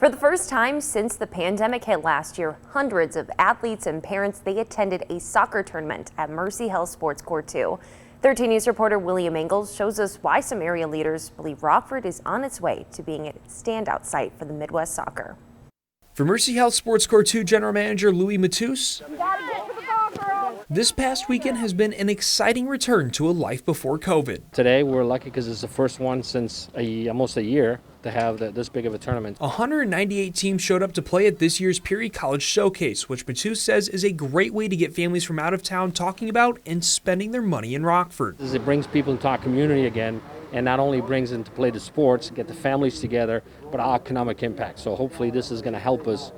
For the first time since the pandemic hit last year, hundreds of athletes and parents, they attended a soccer tournament at Mercy Health Sports Court 2. 13 News reporter William Ingalls shows us why some area leaders believe Rockford is on its way to being a standout site for the Midwest soccer. For Mercy Health Sports Court 2 General Manager Louis Matus, this past weekend has been an exciting return to a life before COVID. Today we're lucky because it's the first one since almost a year to have this big of a tournament. 198 teams showed up to play at this year's Peary College Showcase, which Matus says is a great way to get families from out of town talking about and spending their money in Rockford. It brings people into our community again, and not only brings them to play the sports, get the families together, but our economic impact. So hopefully this is going to help us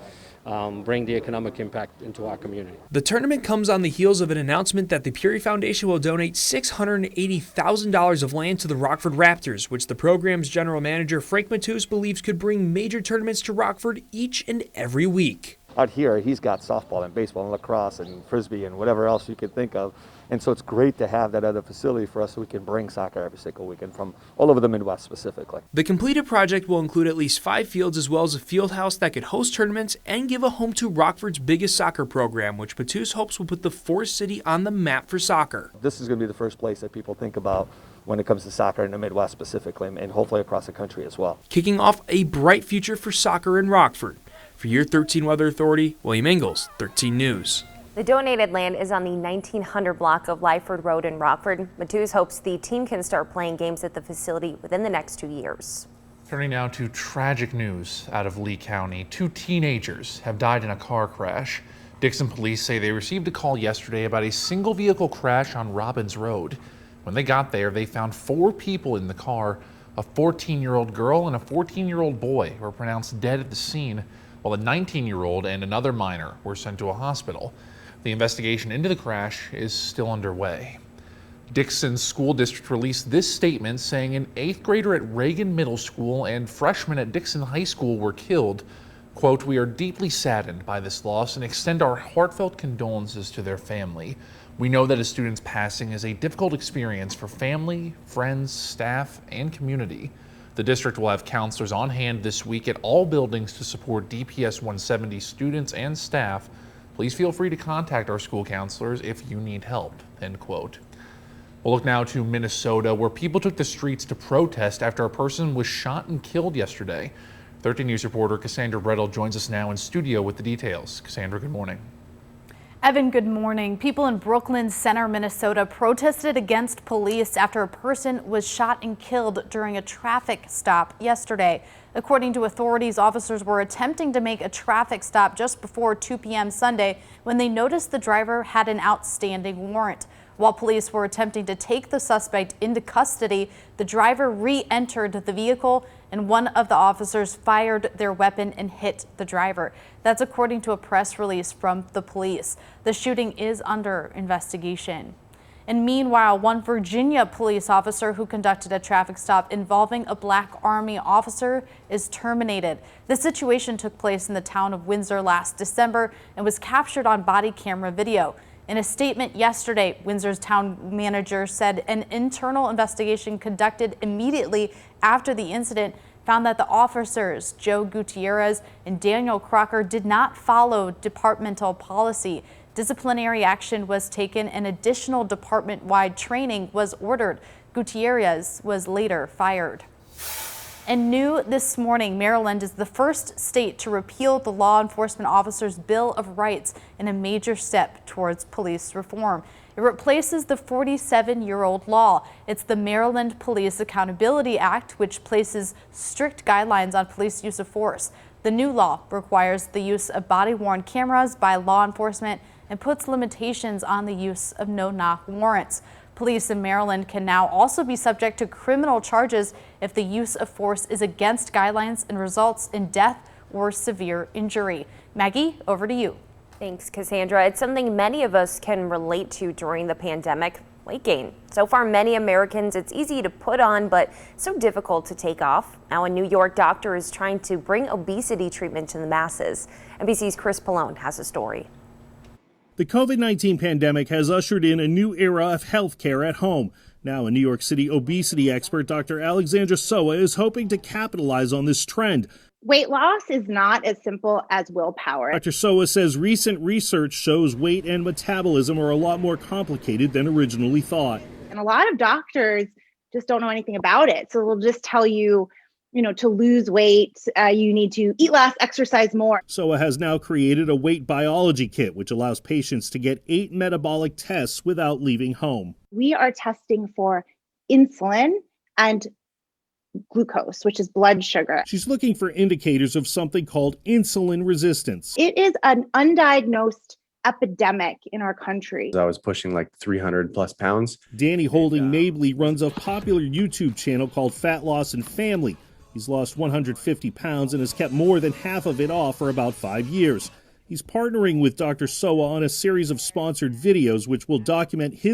bring the economic impact into our community. The tournament comes on the heels of an announcement that the Peary Foundation will donate $680,000 of land to the Rockford Raptors, which the program's general manager Frank Matus believes could bring major tournaments to Rockford each and every week. Out here, he's got softball and baseball and lacrosse and frisbee and whatever else you could think of. And so it's great to have that other facility for us so we can bring soccer every single weekend from all over the Midwest specifically. The completed project will include at least 5 fields as well as a field house that could host tournaments and give a home to Rockford's biggest soccer program, which Matus hopes will put the Forest City on the map for soccer. This is going to be the first place that people think about when it comes to soccer in the Midwest specifically, and hopefully across the country as well. Kicking off a bright future for soccer in Rockford. For your 13 Weather Authority, William Ingalls, 13 News. The donated land is on the 1900 block of Lyford Road in Rockford. Matus hopes the team can start playing games at the facility within the next 2 years. Turning now to tragic news out of Lee County. 2 teenagers have died in a car crash. Dixon police say they received a call yesterday about a single vehicle crash on Robbins Road. When they got there, they found 4 people in the car. A 14-year-old girl and a 14-year-old boy were pronounced dead at the scene, while a 19-year-old and another minor were sent to a hospital. The investigation into the crash is still underway. Dixon School District released this statement saying an 8th grader at Reagan Middle School and freshmen at Dixon High School were killed. Quote, "We are deeply saddened by this loss and extend our heartfelt condolences to their family. We know that a student's passing is a difficult experience for family, friends, staff, and community. The district will have counselors on hand this week at all buildings to support DPS 170 students and staff. Please feel free to contact our school counselors if you need help," end quote. We'll look now to Minnesota, where people took the streets to protest after a person was shot and killed yesterday. 13 News reporter Cassandra Brettel joins us now in studio with the details. Cassandra, good morning. Evan, good morning. People in Brooklyn Center, Minnesota protested against police after a person was shot and killed during a traffic stop yesterday. According to authorities, officers were attempting to make a traffic stop just before 2 p.m. Sunday when they noticed the driver had an outstanding warrant. While police were attempting to take the suspect into custody, the driver re-entered the vehicle and one of the officers fired their weapon and hit the driver. That's according to a press release from the police. The shooting is under investigation. And meanwhile, one Virginia police officer who conducted a traffic stop involving a Black Army officer is terminated. The situation took place in the town of Windsor last December and was captured on body camera video. In a statement yesterday, Windsor's town manager said an internal investigation conducted immediately after the incident found that the officers, Joe Gutierrez and Daniel Crocker, did not follow departmental policy. Disciplinary action was taken and additional department-wide training was ordered. Gutierrez was later fired. And new this morning, Maryland is the first state to repeal the Law Enforcement Officers' Bill of Rights in a major step towards police reform. It replaces the 47-year-old law. It's the Maryland Police Accountability Act, which places strict guidelines on police use of force. The new law requires the use of body-worn cameras by law enforcement and puts limitations on the use of no-knock warrants. Police in Maryland can now also be subject to criminal charges if the use of force is against guidelines and results in death or severe injury. Maggie, over to you. Thanks, Cassandra. It's something many of us can relate to during the pandemic, weight gain. So far, many Americans, it's easy to put on, but so difficult to take off. Now, a New York doctor is trying to bring obesity treatment to the masses. NBC's Chris Pallone has a story. The COVID-19 pandemic has ushered in a new era of health care at home. Now, a New York City obesity expert, Dr. Alexandra Soa, is hoping to capitalize on this trend. Weight loss is not as simple as willpower. Dr. Sowa says recent research shows weight and metabolism are a lot more complicated than originally thought. And a lot of doctors just don't know anything about it. So they'll just tell you, to lose weight, you need to eat less, exercise more. Sowa has now created a weight biology kit, which allows patients to get 8 metabolic tests without leaving home. We are testing for insulin and glucose, which is blood sugar. She's looking for indicators of something called insulin resistance. It is an undiagnosed epidemic in our country. I was pushing like 300 plus pounds. Danny Holding Mabley runs a popular YouTube channel called Fat Loss and Family. He's lost 150 pounds and has kept more than half of it off for about 5 years. He's partnering with Dr. Sowa on a series of sponsored videos which will document his